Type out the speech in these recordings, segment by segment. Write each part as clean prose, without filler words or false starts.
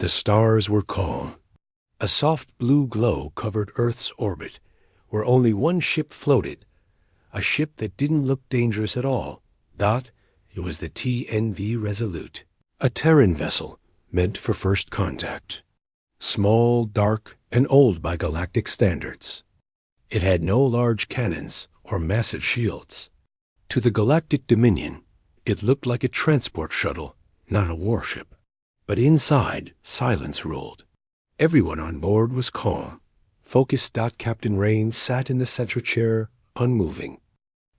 The stars were calm. A soft blue glow covered Earth's orbit, where only one ship floated, a ship that didn't look dangerous at all. Dot, it was the TNV Resolute, a Terran vessel meant for first contact. Small, dark, and old by galactic standards. It had no large cannons or massive shields. To the Galactic Dominion, it looked like a transport shuttle, not a warship. But inside, silence ruled. Everyone on board was calm. Focused. Captain Rain sat in the center chair, unmoving.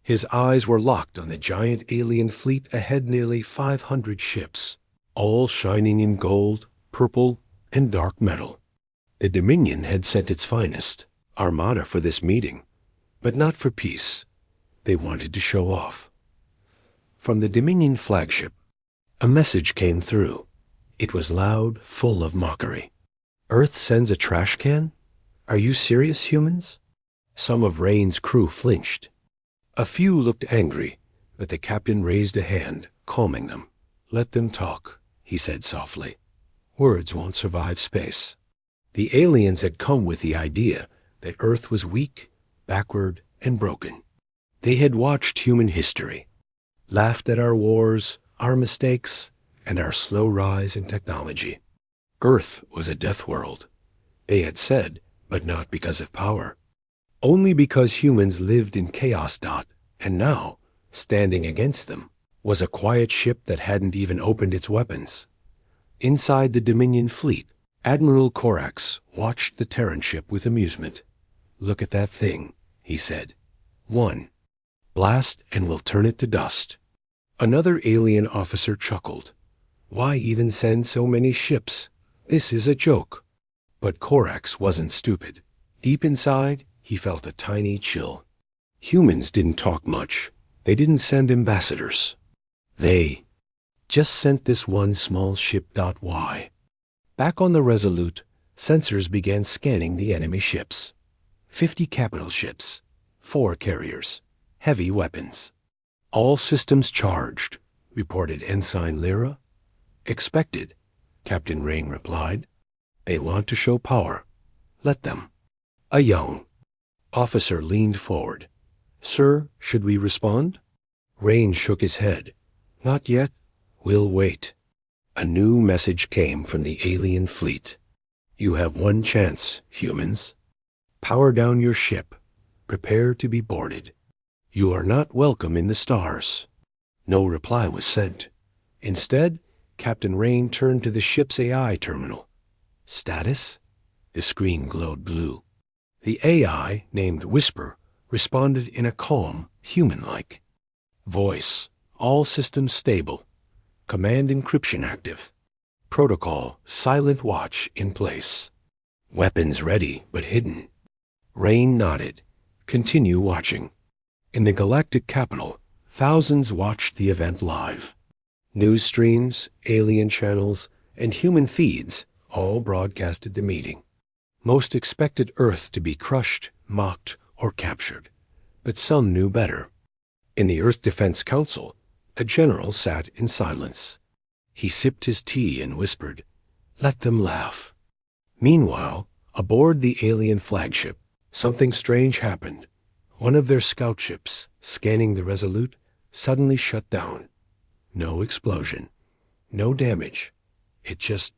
His eyes were locked on the giant alien fleet ahead, nearly 500 ships, all shining in gold, purple, and dark metal. The Dominion had sent its finest, armada, for this meeting, but not for peace. They wanted to show off. From the Dominion flagship, a message came through. It was loud, full of mockery. Earth sends a trash can? Are you serious, humans? Some of Rain's crew flinched. A few looked angry, but the captain raised a hand, calming them. Let them talk, he said softly. Words won't survive space. The aliens had come with the idea that Earth was weak, backward, and broken. They had watched human history, laughed at our wars, our mistakes, and our slow rise in technology. Earth was a death world, they had said, but not because of power. Only because humans lived in chaos. And now, standing against them, was a quiet ship that hadn't even opened its weapons. Inside the Dominion fleet, Admiral Corax watched the Terran ship with amusement. Look at that thing, he said. One. Blast and we'll turn it to dust. Another alien officer chuckled. Why even send so many ships? This is a joke. But Corax wasn't stupid. Deep inside, he felt a tiny chill. Humans didn't talk much. They didn't send ambassadors. They just sent this one small ship. Why? Back on the Resolute, sensors began scanning the enemy ships. 50 capital ships, 4 carriers, heavy weapons. All systems charged, reported Ensign Lyra. Expected, Captain Rain replied. They want to show power. Let them. A young officer leaned forward. Sir, should we respond? Rain shook his head. Not yet. We'll wait. A new message came from the alien fleet. You have one chance, humans. Power down your ship. Prepare to be boarded. You are not welcome in the stars. No reply was sent. Instead, Captain Rain turned to the ship's AI terminal. Status? The screen glowed blue. The AI, named Whisper, responded in a calm, human-like voice. All systems stable. Command encryption active. Protocol silent watch in place. Weapons ready but hidden. Rain nodded. Continue watching. In the galactic capital, thousands watched the event live. News streams, alien channels, and human feeds all broadcasted the meeting. Most expected Earth to be crushed, mocked, or captured, but some knew better. In the Earth Defense Council, a general sat in silence. He sipped his tea and whispered, "Let them laugh." Meanwhile, aboard the alien flagship, something strange happened. One of their scout ships, scanning the Resolute, suddenly shut down. No explosion. No damage. It just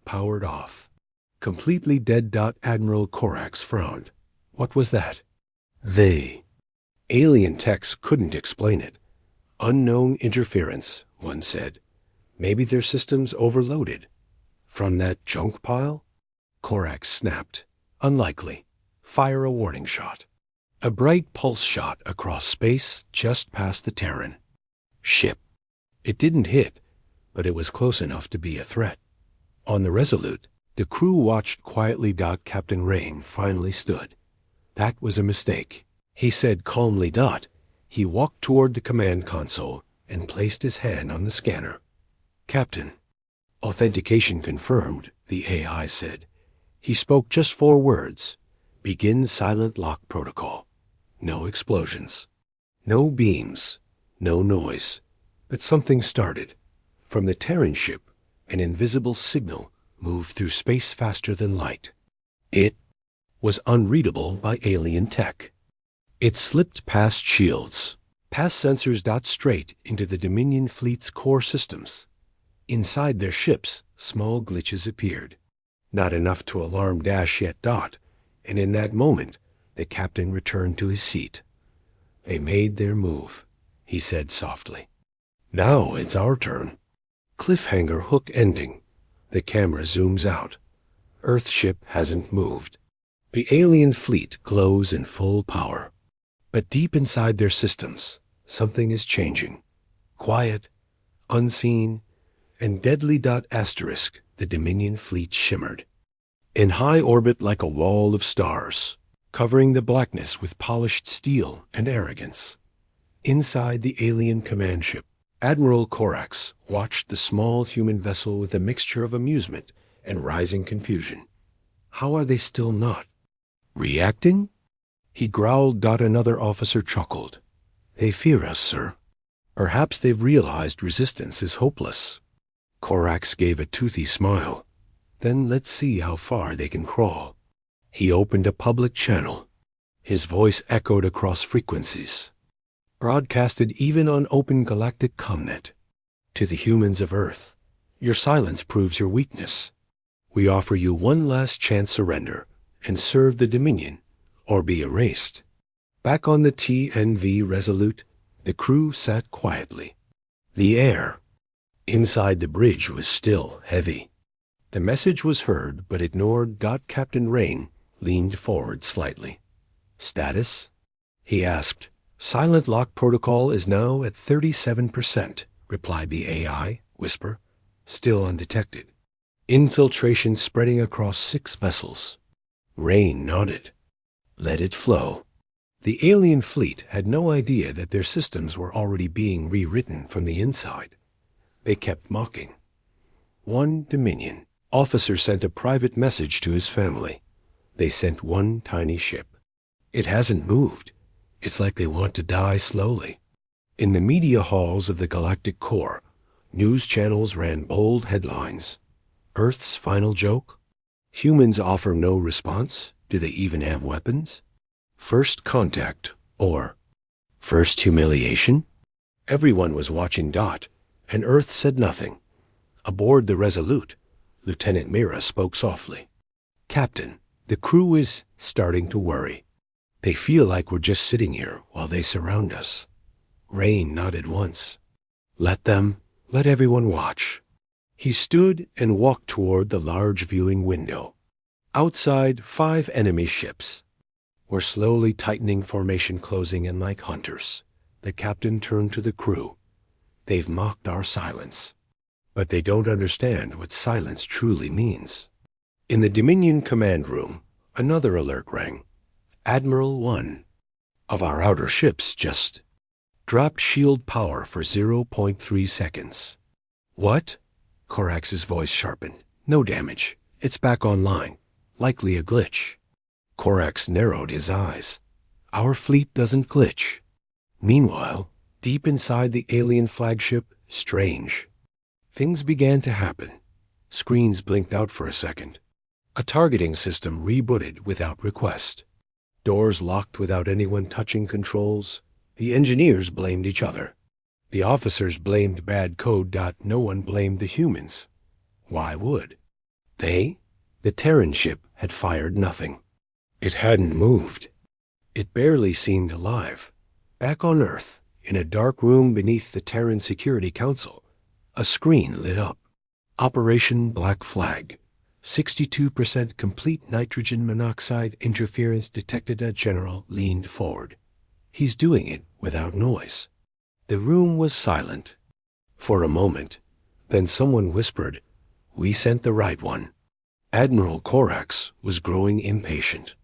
powered off. Completely dead. Admiral Corax frowned. What was that? Alien techs couldn't explain it. Unknown interference, one said. Maybe their systems overloaded. From that junk pile? Corax snapped. Unlikely. Fire a warning shot. A bright pulse shot across space just past the Terran ship. It didn't hit, but it was close enough to be a threat. On the Resolute, the crew watched quietly. Captain Rain finally stood. That was a mistake, he said calmly. He walked toward the command console and placed his hand on the scanner. Captain. Authentication confirmed, the AI said. He spoke just 4 words. Begin silent lock protocol. No explosions. No beams. No noise. But something started. From the Terran ship, an invisible signal moved through space faster than light. It was unreadable by alien tech. It slipped past shields, past sensors, straight into the Dominion fleet's core systems. Inside their ships, small glitches appeared. Not enough to alarm Dash yet. And in that moment, the captain returned to his seat. "They made their move," he said softly. "Now it's our turn." Cliffhanger hook ending. The camera zooms out. Earth ship hasn't moved. The alien fleet glows in full power. But deep inside their systems, something is changing. Quiet, unseen, and deadly. Asterisk, the Dominion fleet shimmered. In high orbit like a wall of stars, covering the blackness with polished steel and arrogance. Inside the alien command ship, Admiral Corax watched the small human vessel with a mixture of amusement and rising confusion. How are they still not reacting? He growled. Another officer chuckled. "They fear us, sir. Perhaps they've realized resistance is hopeless." Corax gave a toothy smile. "Then let's see how far they can crawl." He opened a public channel. His voice echoed across frequencies, broadcasted even on open galactic comnet. "To the humans of Earth, your silence proves your weakness. We offer you one last chance. Surrender and serve the Dominion, or be erased." Back on the TNV Resolute, the crew sat quietly. The air inside the bridge was still heavy. The message was heard but ignored. Captain Rain leaned forward slightly. "Status?" he asked. "Silent lock protocol is now at 37%, replied the AI, whisper. "Still undetected. Infiltration spreading across 6 vessels." Rain nodded. "Let it flow." The alien fleet had no idea that their systems were already being rewritten from the inside. They kept mocking. One Dominion officer sent a private message to his family. They sent one tiny ship. "It hasn't moved. It's like they want to die slowly." In the media halls of the galactic core, news channels ran bold headlines. "Earth's final joke? Humans offer no response. Do they even have weapons? First contact, or first humiliation?" Everyone was watching. And Earth said nothing. Aboard the Resolute, Lieutenant Mira spoke softly. "Captain, the crew is starting to worry. They feel like we're just sitting here while they surround us." Rain nodded once. Let everyone watch." He stood and walked toward the large viewing window. Outside, 5 enemy ships were slowly tightening formation, closing in like hunters. The captain turned to the crew. "They've mocked our silence, but they don't understand what silence truly means." In the Dominion command room, another alert rang. "Admiral 1 of our outer ships just dropped shield power for 0.3 seconds. "What?" Corax's voice sharpened. "No damage. It's back online. Likely a glitch." Corax narrowed his eyes. "Our fleet doesn't glitch." Meanwhile, deep inside the alien flagship, strange things began to happen. Screens blinked out for a second. A targeting system rebooted without request. Doors locked without anyone touching controls. The engineers blamed each other. The officers blamed bad code. No one blamed the humans. Why would they? The Terran ship had fired nothing. It hadn't moved. It barely seemed alive. Back on Earth, in a dark room beneath the Terran Security Council, a screen lit up. Operation Black Flag. 62% complete nitrogen monoxide interference detected. A general leaned forward. "He's doing it without noise." The room was silent for a moment. Then someone whispered, "We sent the right one." Admiral Corax was growing impatient.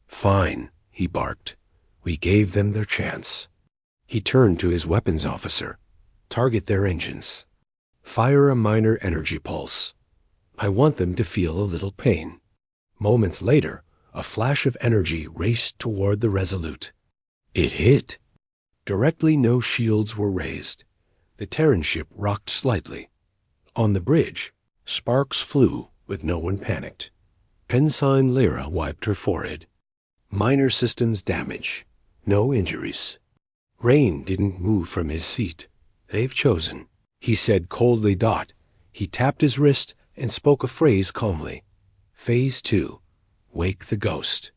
"Fine," he barked. "We gave them their chance." He turned to his weapons officer. "Target their engines. Fire a minor energy pulse. I want them to feel a little pain." Moments later, a flash of energy raced toward the Resolute. It hit. Directly, no shields were raised. The Terran ship rocked slightly. On the bridge, sparks flew but no one panicked. Ensign Lyra wiped her forehead. Minor systems damage. No injuries. Rain didn't move from his seat. They've chosen, he said coldly. He tapped his wrist and spoke a phrase calmly. Phase 2. Wake the ghost.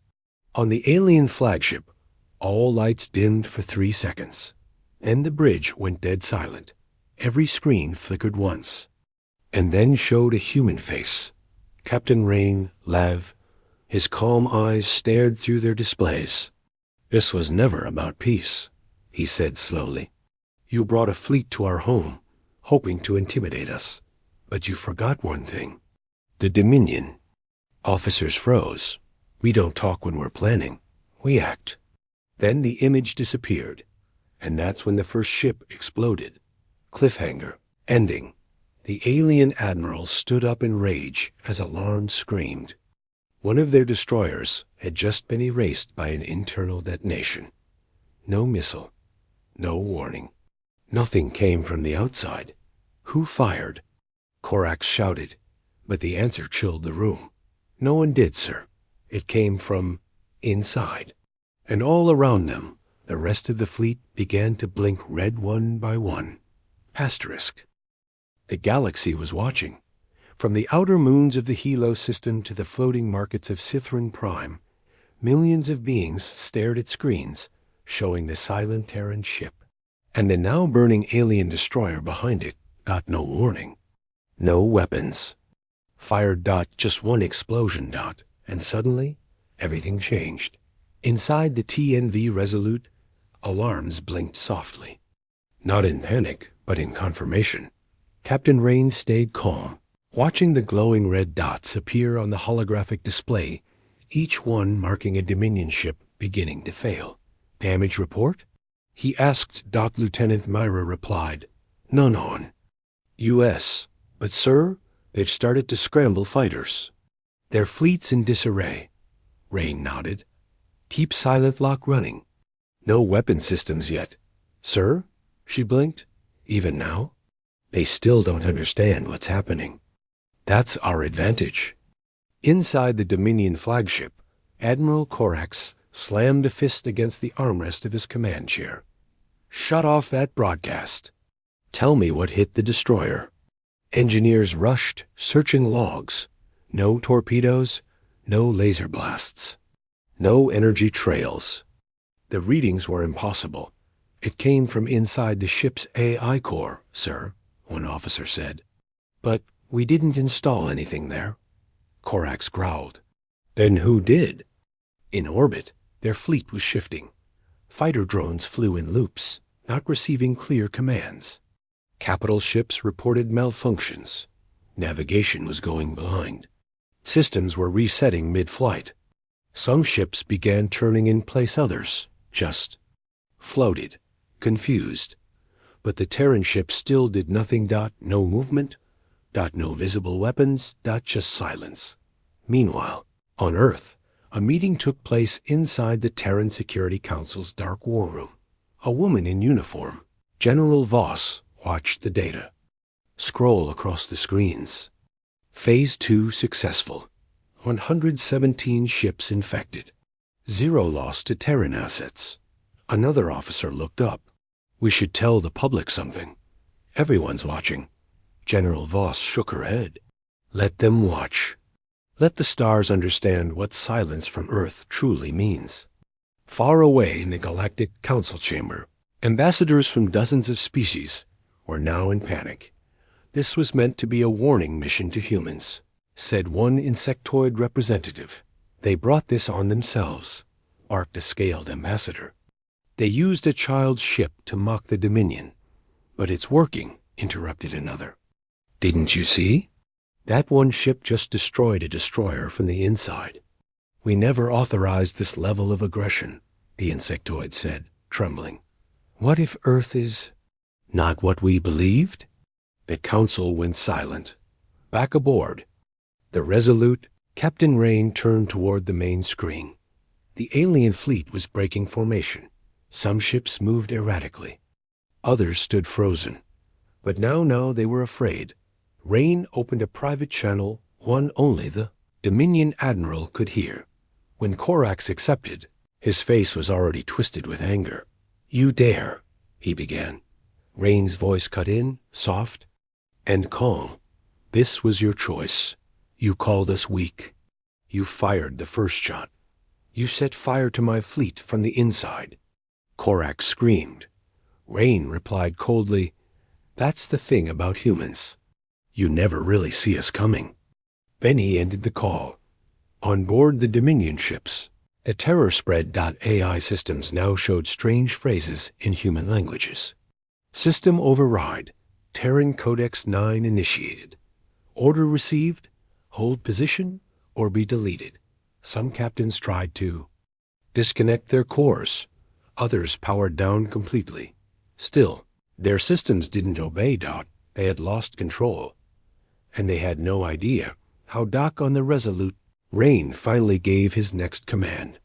On the alien flagship, all lights dimmed for 3 seconds. And the bridge went dead silent. Every screen flickered once. And then showed a human face. Captain Rain, Lav. His calm eyes stared through their displays. This was never about peace, he said slowly. You brought a fleet to our home, hoping to intimidate us. But you forgot one thing. The Dominion. Officers froze. We don't talk when we're planning. We act. Then the image disappeared. And that's when the first ship exploded. Cliffhanger. Ending. The alien admiral stood up in rage as alarm screamed. One of their destroyers had just been erased by an internal detonation. No missile. No warning. Nothing came from the outside. Who fired? Korax shouted, but the answer chilled the room. No one did, sir. It came from inside. And all around them, the rest of the fleet began to blink red one by one. Asterisk. The galaxy was watching. From the outer moons of the Hilo system to the floating markets of Sithrin Prime, millions of beings stared at screens showing the silent Terran ship. And the now burning alien destroyer behind it got no warning. No weapons. Fired. Just one explosion. And suddenly, everything changed. Inside the TNV Resolute, alarms blinked softly. Not in panic, but in confirmation. Captain Rain stayed calm, watching the glowing red dots appear on the holographic display, each one marking a Dominion ship beginning to fail. Damage report? He asked. Lieutenant Myra replied, None on. U.S. But, sir, they've started to scramble fighters. Their fleet's in disarray. Rain nodded. Keep silent lock running. No weapon systems yet. Sir? She blinked. Even now? They still don't understand what's happening. That's our advantage. Inside the Dominion flagship, Admiral Korax slammed a fist against the armrest of his command chair. Shut off that broadcast. Tell me what hit the destroyer. Engineers rushed, searching logs. No torpedoes, no laser blasts. No energy trails. The readings were impossible. It came from inside the ship's AI core, sir, one officer said. But we didn't install anything there. Korax growled. Then who did? In orbit, their fleet was shifting. Fighter drones flew in loops, not receiving clear commands. Capital ships reported malfunctions. Navigation was going blind. Systems were resetting mid-flight. Some ships began turning in place others, just floated, confused. But the Terran ship still did nothing. No movement. No visible weapons. Just silence. Meanwhile, on Earth, a meeting took place inside the Terran Security Council's dark war room. A woman in uniform, General Voss, watched the data. Scroll across the screens. Phase 2 successful. 117 ships infected. 0 loss to Terran assets. Another officer looked up. We should tell the public something. Everyone's watching. General Voss shook her head. Let them watch. Let the stars understand what silence from Earth truly means. Far away in the Galactic Council chamber, ambassadors from dozens of species were now in panic. This was meant to be a warning mission to humans, said one insectoid representative. They brought this on themselves, barked a scaled ambassador. They used a child's ship to mock the Dominion. But it's working, interrupted another. Didn't you see? That one ship just destroyed a destroyer from the inside. We never authorized this level of aggression, the insectoid said, trembling. What if Earth is not what we believed? The council went silent. Back aboard. The Resolute, Captain Rain turned toward the main screen. The alien fleet was breaking formation. Some ships moved erratically. Others stood frozen. But now they were afraid. Rain opened a private channel one only the Dominion Admiral could hear. When Korax accepted, his face was already twisted with anger. "You dare," he began. Rain's voice cut in, soft and calm. "This was your choice. You called us weak. You fired the first shot. You set fire to my fleet from the inside." Korax screamed. Rain replied coldly, "That's the thing about humans. You never really see us coming." Then he ended the call. On board the Dominion ships, a terror spread. AI systems now showed strange phrases in human languages. System override. Terran Codex 9 initiated. Order received. Hold position or be deleted. Some captains tried to disconnect their cores. Others powered down completely. Still, their systems didn't obey. They had lost control. And they had no idea how Doc on the Resolute. Rain finally gave his next command.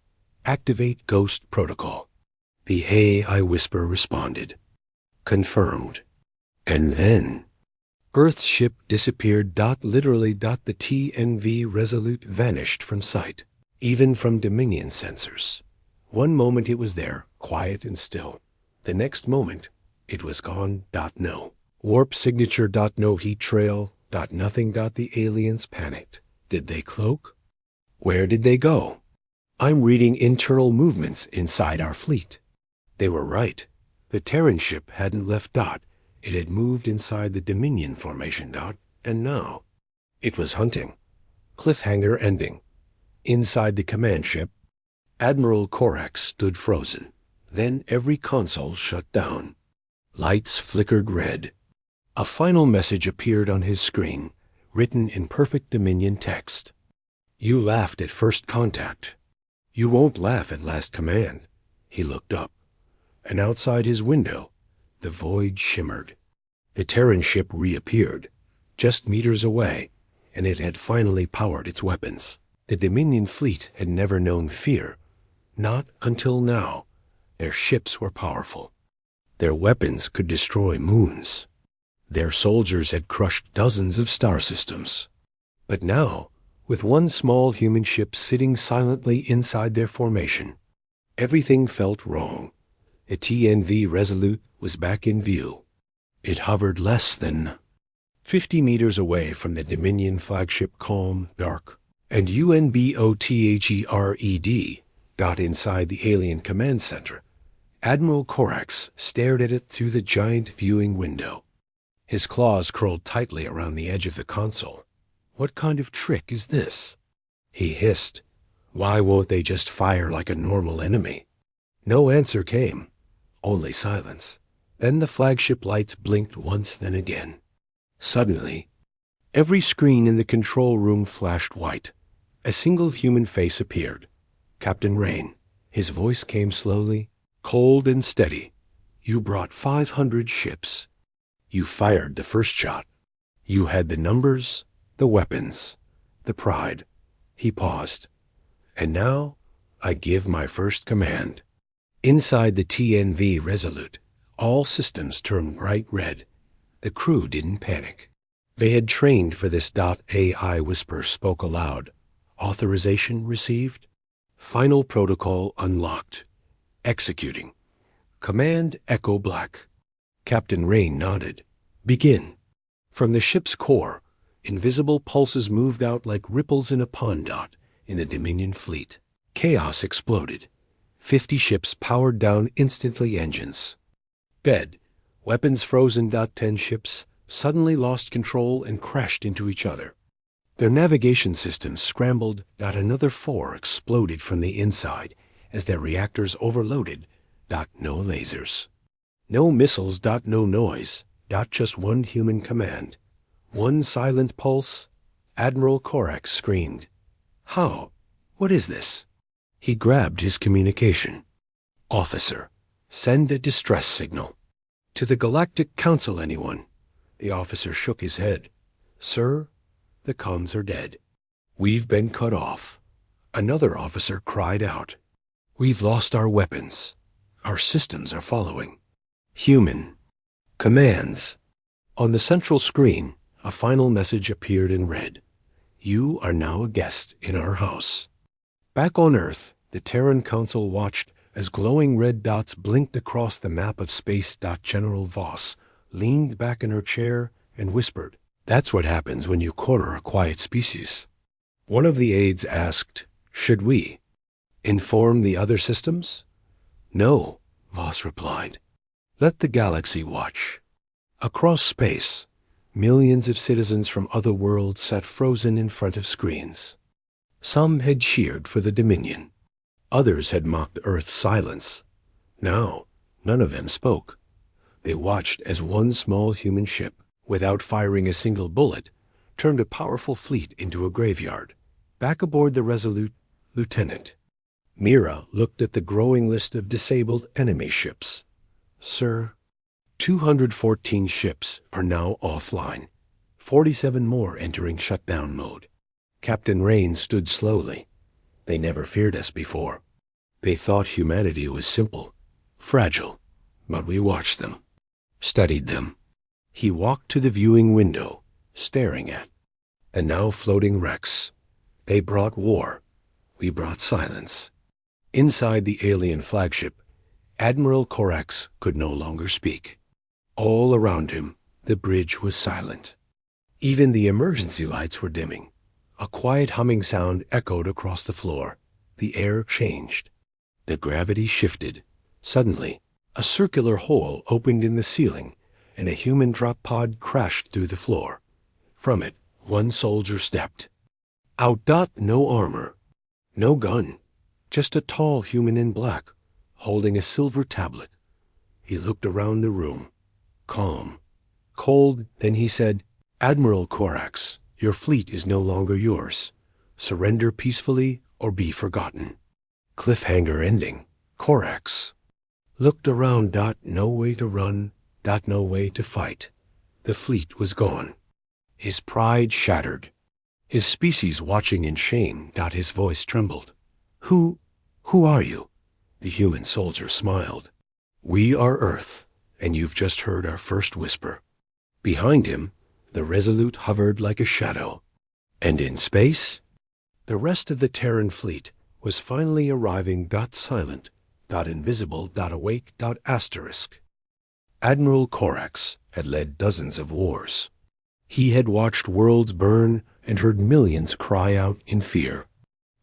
Activate Ghost Protocol. The AI whisper responded. Confirmed. And then Earth's ship disappeared. Literally. The TNV Resolute vanished from sight, even from Dominion sensors. One moment it was there, quiet and still. The next moment, it was gone. No warp signature. No heat trail. Nothing. The aliens panicked. Did they cloak? Where did they go? I'm reading internal movements inside our fleet. They were right. The Terran ship hadn't left. It had moved inside the Dominion formation. And now it was hunting. Cliffhanger ending. Inside the command ship, Admiral Korax stood frozen. Then every console shut down. Lights flickered red. A final message appeared on his screen, written in perfect Dominion text. You laughed at first contact. You won't laugh at last command. He looked up, and outside his window, the void shimmered. The Terran ship reappeared, just meters away, and it had finally powered its weapons. The Dominion fleet had never known fear. Not until now. Their ships were powerful. Their weapons could destroy moons. Their soldiers had crushed dozens of star systems. But now, with one small human ship sitting silently inside their formation, everything felt wrong. The TNV Resolute was back in view. It hovered less than 50 meters away from the Dominion flagship, calm, dark, and UNBOTHERED. Inside the alien command center, Admiral Korax stared at it through the giant viewing window. His claws curled tightly around the edge of the console. What kind of trick is this? He hissed. Why won't they just fire like a normal enemy? No answer came. Only silence. Then the flagship lights blinked once, then again. Suddenly, every screen in the control room flashed white. A single human face appeared. Captain Rain. His voice came slowly, cold and steady. You brought 500 ships. You fired the first shot. You had the numbers, the weapons, the pride. He paused. And now, I give my first command. Inside the TNV Resolute, all systems turned bright red. The crew didn't panic. They had trained for this. AI whisper spoke aloud. Authorization received. Final protocol unlocked. Executing. Command Echo Black. Captain Rain nodded. Begin. From the ship's core, invisible pulses moved out like ripples in a pond. In the Dominion fleet, chaos exploded. 50 ships powered down instantly. Engines dead. Weapons frozen. 10 ships suddenly lost control and crashed into each other. Their navigation systems scrambled. Another 4 exploded from the inside as their reactors overloaded. No lasers. No missiles. No noise. Just one human command. One silent pulse. Admiral Korax screamed. How? What is this? He grabbed his communication. Officer, send a distress signal. To the Galactic Council, anyone? The officer shook his head. Sir, the comms are dead. We've been cut off. Another officer cried out. We've lost our weapons. Our systems are following. Human. Commands. On the central screen, a final message appeared in red. You are now a guest in our house." Back on Earth, the Terran Council watched as glowing red dots blinked across the map of space. General Voss leaned back in her chair and whispered, "That's what happens when you corner a quiet species." One of the aides asked, "Should we inform the other systems?" "No," Voss replied. "Let the galaxy watch." Across space, millions of citizens from other worlds sat frozen in front of screens. Some had cheered for the Dominion. Others had mocked Earth's silence. Now, none of them spoke. They watched as one small human ship, without firing a single bullet, turned a powerful fleet into a graveyard. Back aboard the Resolute, Lieutenant Mira looked at the growing list of disabled enemy ships. "Sir, 214 ships are now offline. 47 more entering shutdown mode." Captain Rain stood slowly. "They never feared us before. They thought humanity was simple, fragile, but we watched them, studied them." He walked to the viewing window, staring at the now floating wrecks. "They brought war. We brought silence." Inside the alien flagship, Admiral Corax could no longer speak. All around him, the bridge was silent. Even the emergency lights were dimming. A quiet humming sound echoed across the floor. The air changed. The gravity shifted. Suddenly, a circular hole opened in the ceiling, and a human drop pod crashed through the floor. From it, one soldier stepped. Out. No armor, no gun, just a tall human in black, holding a silver tablet. He looked around the room, calm, cold. Then he said, "Admiral Corax, your fleet is no longer yours. Surrender peacefully or be forgotten." Cliffhanger ending. Corax looked around. No way to run. No way to fight. The fleet was gone. His pride shattered. His species watching in shame. His voice trembled. Who are you?" The human soldier smiled. "We are Earth, and you've just heard our first whisper." Behind him, the Resolute hovered like a shadow. And in space, the rest of the Terran fleet was finally arriving. Silent, invisible, awake, asterisk. Admiral Corax had led dozens of wars. He had watched worlds burn and heard millions cry out in fear.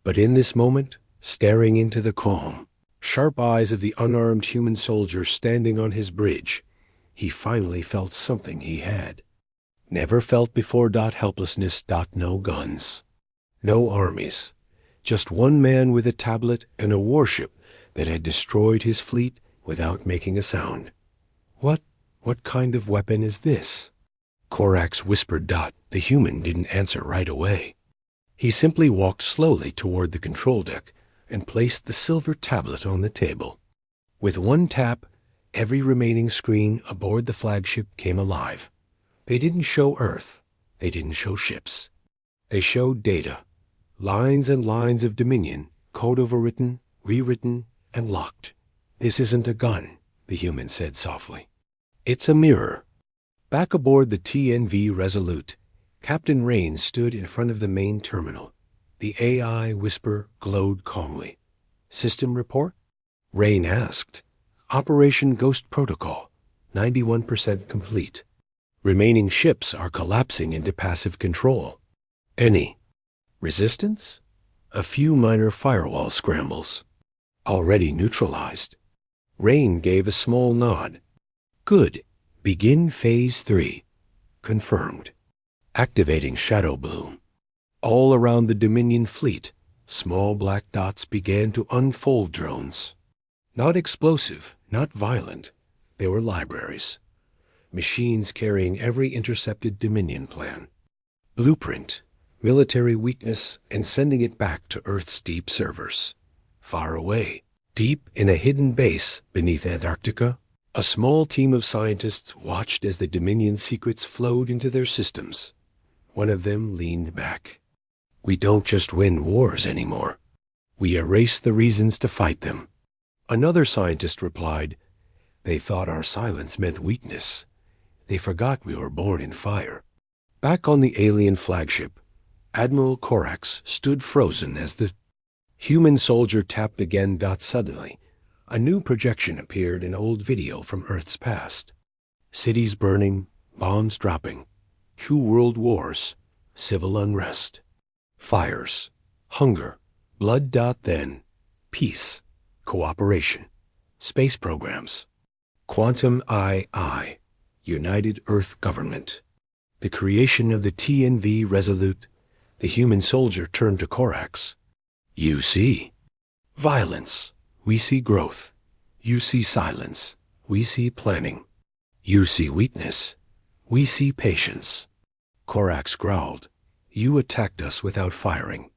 But in this moment, staring into the calm, sharp eyes of the unarmed human soldier standing on his bridge, he finally felt something he had never felt before. Helplessness. No guns, no armies, just one man with a tablet and a warship that had destroyed his fleet without making a sound. What kind of weapon is this?" Corax whispered. The human didn't answer right away. He simply walked slowly toward the control deck and placed the silver tablet on the table. With one tap, every remaining screen aboard the flagship came alive. They didn't show Earth. They didn't show ships. They showed data. Lines and lines of Dominion, code overwritten, rewritten, and locked. "This isn't a gun," the human said softly. "It's a mirror." Back aboard the TNV Resolute, Captain Rain stood in front of the main terminal. The AI whisper glowed calmly. "System report?" Rain asked. "Operation Ghost Protocol, 91% complete. Remaining ships are collapsing into passive control. Any resistance?" "A few minor firewall scrambles. Already neutralized." Rain gave a small nod. "Good. Begin Phase 3. Confirmed." Activating Shadow Bloom. All around the Dominion fleet, small black dots began to unfold. Drones. Not explosive, not violent. They were libraries. Machines carrying every intercepted Dominion plan. Blueprint, military weakness, and sending it back to Earth's deep servers. Far away, deep in a hidden base beneath Antarctica, a small team of scientists watched as the Dominion secrets flowed into their systems. One of them leaned back. "We don't just win wars anymore. We erase the reasons to fight them." Another scientist replied, "They thought our silence meant weakness. They forgot we were born in fire." Back on the alien flagship, Admiral Corax stood frozen as the human soldier tapped again. Suddenly, a new projection appeared, an old video from Earth's past. Cities burning, bombs dropping, 2 world wars, civil unrest, fires, hunger, blood. Then, peace, cooperation, space programs, quantum II, United Earth Government, the creation of the TNV Resolute. The human soldier turned to Corax. You see violence, we see growth. You see silence, we see planning. You see weakness, we see patience. Corax growled. You attacked us without firing.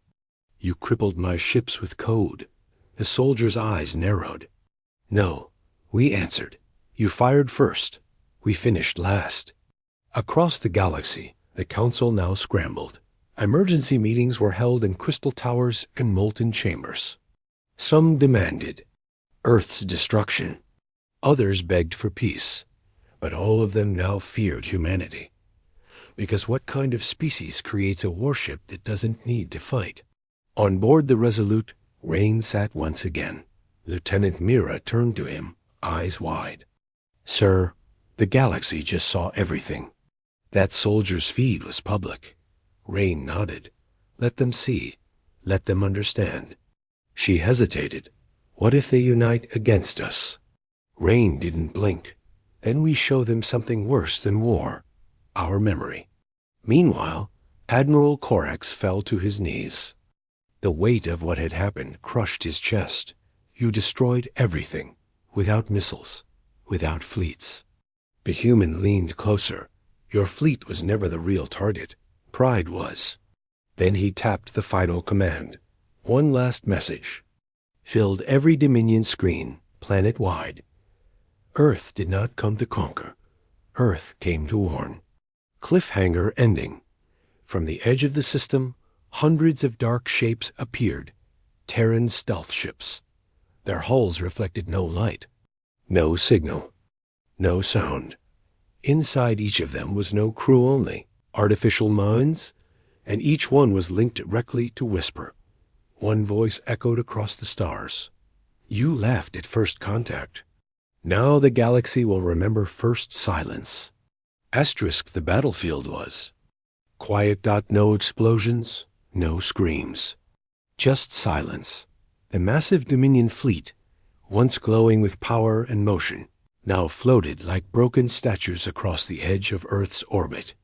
You crippled my ships with code. The soldier's eyes narrowed. No, we answered. You fired first. We finished last. Across the galaxy, the council now scrambled. Emergency meetings were held in crystal towers and molten chambers. Some demanded Earth's destruction. Others begged for peace. But all of them now feared humanity. Because what kind of species creates a warship that doesn't need to fight? On board the Resolute, Rain sat once again. Lieutenant Mira turned to him, eyes wide. Sir, the galaxy just saw everything. That soldier's feed was public. Rain nodded. Let them see. Let them understand. She hesitated. What if they unite against us? Rain didn't blink. Then we show them something worse than war. Our memory. Meanwhile, Admiral Corax fell to his knees. The weight of what had happened crushed his chest. You destroyed everything. Without missiles. Without fleets. The human leaned closer. Your fleet was never the real target. Pride was. Then he tapped the final command. One last message. Filled every Dominion screen, planet-wide. Earth did not come to conquer. Earth came to warn. Cliffhanger ending. From the edge of the system, hundreds of dark shapes appeared. Terran stealth ships. Their hulls reflected no light. No signal. No sound. Inside each of them was no crew only. Artificial minds, and each one was linked directly to Whisper. One voice echoed across the stars. You laughed at first contact. Now the galaxy will remember first silence. Asterisk the battlefield was. Quiet. No explosions, no screams. Just silence. The massive Dominion fleet, once glowing with power and motion, now floated like broken statues across the edge of Earth's orbit.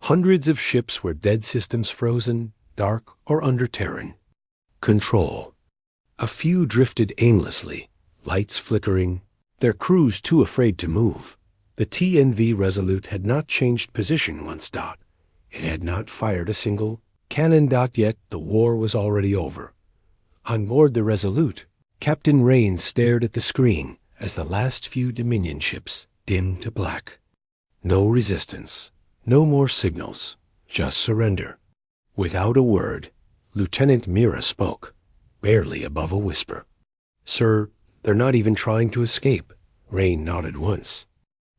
Hundreds of ships were dead systems frozen, dark, or under Terran control. A few drifted aimlessly, lights flickering, their crews too afraid to move. The TNV Resolute had not changed position once. It had not fired a single cannon. Yet the war was already over. On board the Resolute, Captain Rain stared at the screen as the last few Dominion ships dimmed to black. No resistance. No more signals, just surrender. Without a word, Lieutenant Mira spoke, barely above a whisper. Sir, they're not even trying to escape. Rain nodded once.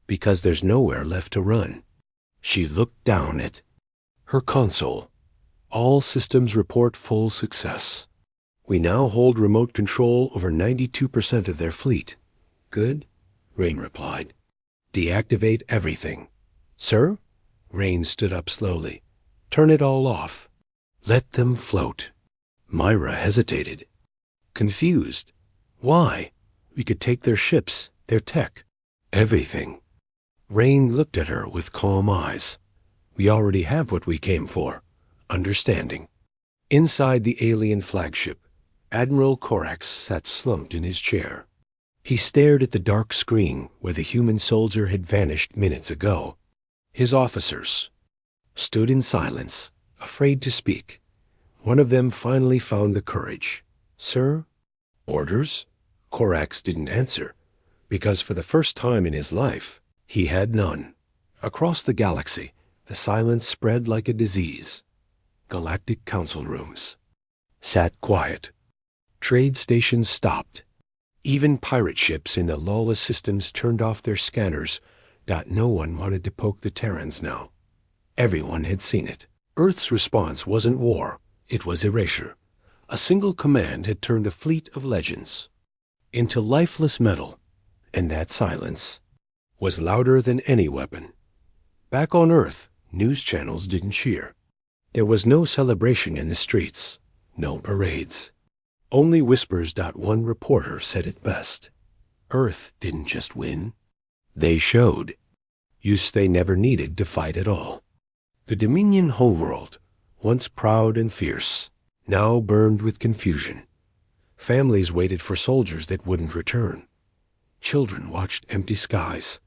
Because there's nowhere left to run. She looked down at her console. All systems report full success. We now hold remote control over 92% of their fleet. Good, Rain replied. Deactivate everything. Sir? Rain stood up slowly. Turn it all off. Let them float. Myra hesitated. Confused. Why? We could take their ships, their tech, everything. Rain looked at her with calm eyes. We already have what we came for. Understanding. Inside the alien flagship, Admiral Corax sat slumped in his chair. He stared at the dark screen where the human soldier had vanished minutes ago. His officers stood in silence, afraid to speak. One of them finally found the courage. Sir? Orders? Corax didn't answer, because for the first time in his life, he had none. Across the galaxy, the silence spread like a disease. Galactic council rooms sat quiet. Trade stations stopped. Even pirate ships in the lawless systems turned off their scanners. No one wanted to poke the Terrans now. Everyone had seen it. Earth's response wasn't war, it was erasure. A single command had turned a fleet of legends into lifeless metal, and that silence was louder than any weapon. Back on Earth, news channels didn't cheer. There was no celebration in the streets, no parades. Only whispers. One reporter said it best. Earth didn't just win. They showed use they never needed to fight at all. The Dominion homeworld, once proud and fierce, now burned with confusion. Families waited for soldiers that wouldn't return. Children watched empty skies.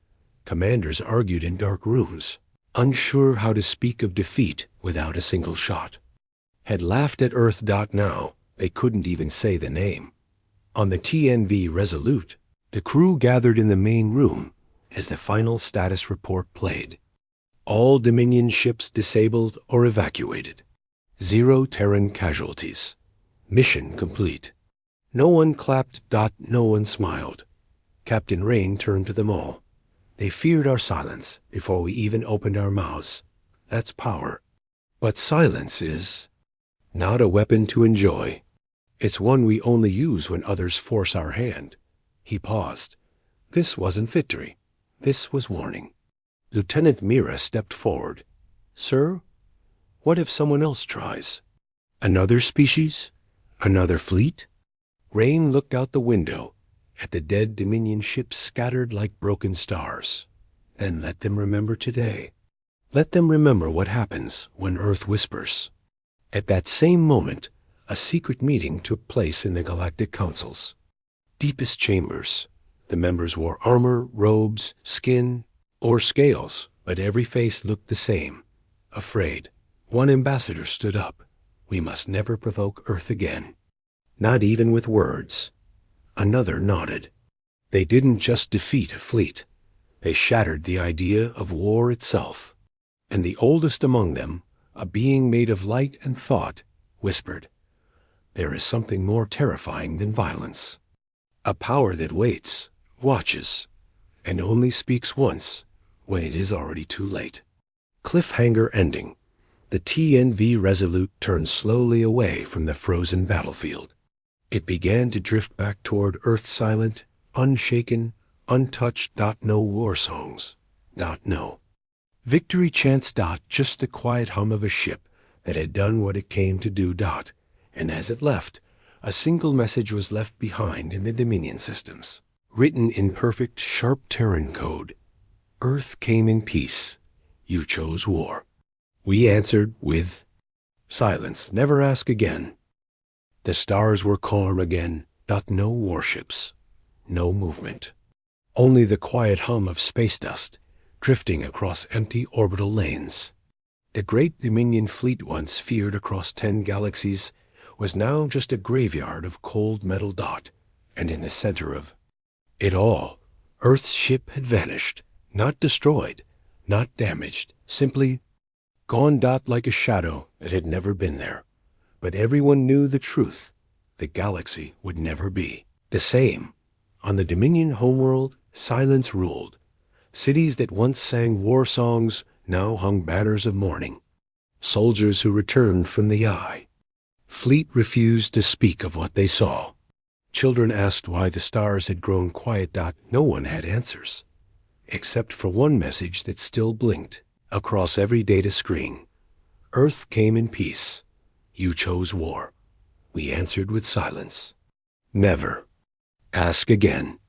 Commanders argued in dark rooms, unsure how to speak of defeat without a single shot. Had laughed at Earth. Now they couldn't even say the name. On the TNV Resolute, the crew gathered in the main room as the final status report played. All Dominion ships disabled or evacuated. 0 Terran casualties. Mission complete. No one clapped. No one smiled. Captain Rain turned to them all. They feared our silence before we even opened our mouths. That's power. But silence is not a weapon to enjoy. It's one we only use when others force our hand. He paused. This wasn't victory. This was warning. Lieutenant Mira stepped forward. Sir, what if someone else tries? Another species? Another fleet? Rain looked out the window at the dead Dominion ships scattered like broken stars. Then let them remember today. Let them remember what happens when Earth whispers. At that same moment, a secret meeting took place in the Galactic Councils. Deepest chambers. The members wore armor, robes, skin, or scales, but every face looked the same. Afraid. One ambassador stood up. We must never provoke Earth again. Not even with words. Another nodded. They didn't just defeat a fleet. They shattered the idea of war itself. And the oldest among them, a being made of light and thought, whispered, there is something more terrifying than violence. A power that waits, watches, and only speaks once when it is already too late. Cliffhanger ending. The TNV Resolute turned slowly away from the frozen battlefield. It began to drift back toward Earth, silent, unshaken, untouched. No war songs. No. Victory chants. Just the quiet hum of a ship that had done what it came to do. And as it left, a single message was left behind in the Dominion systems, written in perfect, sharp Terran code. Earth came in peace. You chose war. We answered with silence. Never ask again. The stars were calm again. No warships. No movement. Only the quiet hum of space dust drifting across empty orbital lanes. The great Dominion fleet, once feared across 10 galaxies, was now just a graveyard of cold metal. And in the center of it all, Earth's ship had vanished, not destroyed, not damaged, simply gone. Like a shadow that had never been there. But everyone knew the truth. The galaxy would never be the same. On the Dominion homeworld, silence ruled. Cities that once sang war songs now hung banners of mourning. Soldiers who returned from the eye. Fleet refused to speak of what they saw. Children asked why the stars had grown quiet. No one had answers, except for one message that still blinked across every data screen. Earth came in peace. You chose war. We answered with silence. Never ask again.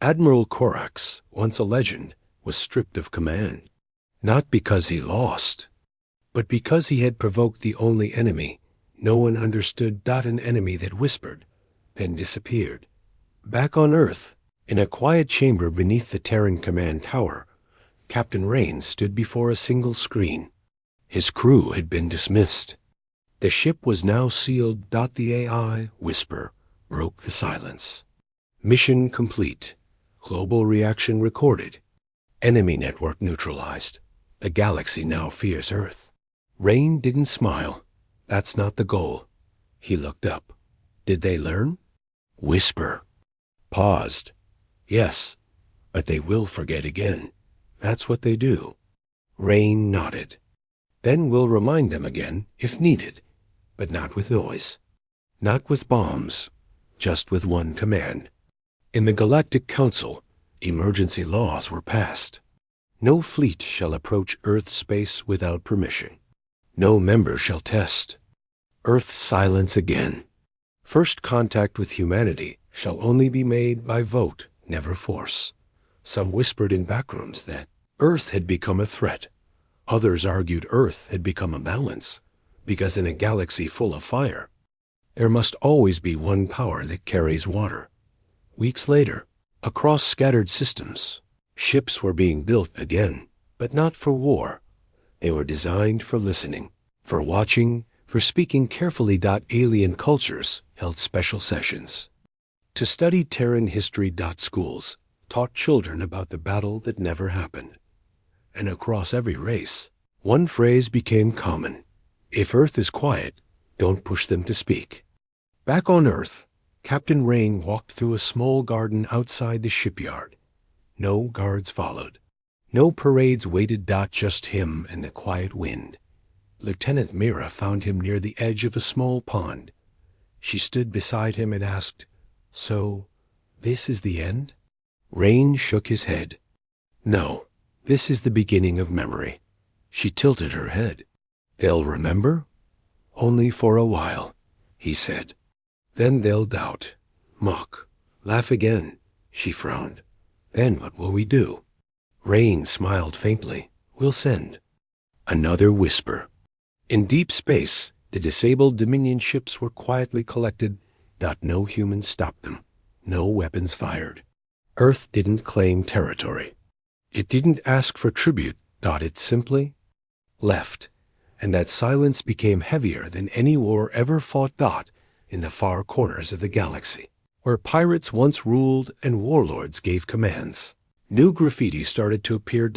Admiral Corax, once a legend, was stripped of command. Not because he lost, but because he had provoked the only enemy no one understood. An enemy that whispered, then disappeared. Back on Earth, in a quiet chamber beneath the Terran command tower, Captain Rain stood before a single screen. His crew had been dismissed. The ship was now sealed. The AI whisper broke the silence. Mission complete. Global reaction recorded. Enemy network neutralized. The galaxy now fears Earth. Rain didn't smile. That's not the goal. He looked up. Did they learn? Whisper. Paused. Yes, but they will forget again. That's what they do. Rain nodded. Then we'll remind them again if needed, but not with noise, not with bombs, just with one command. In the Galactic Council, emergency laws were passed. No fleet shall approach Earth space without permission. No member shall test. Earth silence again. First contact with humanity shall only be made by vote, never force. Some whispered in backrooms that Earth had become a threat. Others argued Earth had become a balance, because in a galaxy full of fire, there must always be one power that carries water. Weeks later, across scattered systems, ships were being built again, but not for war. They were designed for listening, for watching, for speaking carefully. Alien cultures held special sessions. To study Terran history. Schools taught children about the battle that never happened. And across every race, one phrase became common. If Earth is quiet, don't push them to speak. Back on Earth, Captain Rain walked through a small garden outside the shipyard. No guards followed. No parades waited. Just him and the quiet wind. Lieutenant Mira found him near the edge of a small pond. She stood beside him and asked, "So, this is the end?" Rain shook his head. "No, this is the beginning of memory." She tilted her head. "They'll remember? Only for a while," he said. "Then they'll doubt, mock, laugh again." She frowned. "Then what will we do?" Rain smiled faintly. "We'll send." Another whisper. In deep space, the disabled Dominion ships were quietly collected. No humans stopped them. No weapons fired. Earth didn't claim territory. It didn't ask for tribute. It simply left. And that silence became heavier than any war ever fought. In the far corners of the galaxy, where pirates once ruled and warlords gave commands, new graffiti started to appear.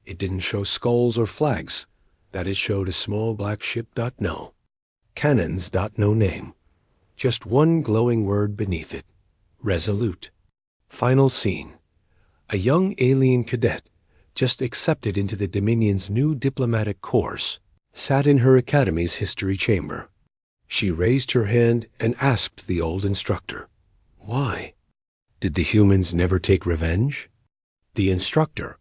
It didn't show skulls or flags. It showed a small black ship. No cannons. No name. Just one glowing word beneath it. Resolute. Final scene. A young alien cadet, just accepted into the Dominion's new diplomatic course, sat in her academy's history chamber. She raised her hand and asked the old instructor, "Why? Did the humans never take revenge?" The instructor,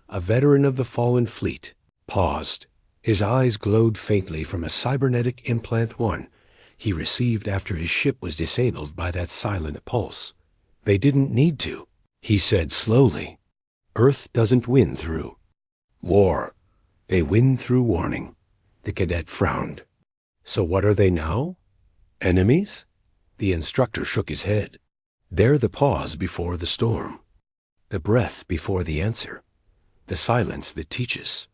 a veteran of the fallen fleet, paused. His eyes glowed faintly from a cybernetic implant one he received after his ship was disabled by that silent pulse. "They didn't need to," he said slowly. "Earth doesn't win through war. They win through warning." The cadet frowned. "So what are they now? Enemies?" The instructor shook his head. "They're the pause before the storm, the breath before the answer, the silence that teaches."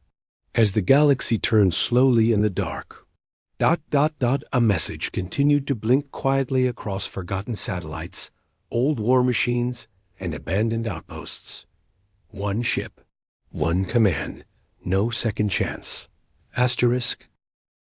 As the galaxy turned slowly in the dark, a message continued to blink quietly across forgotten satellites, old war machines, and abandoned outposts. One ship, one command, no second chance. Asterisk,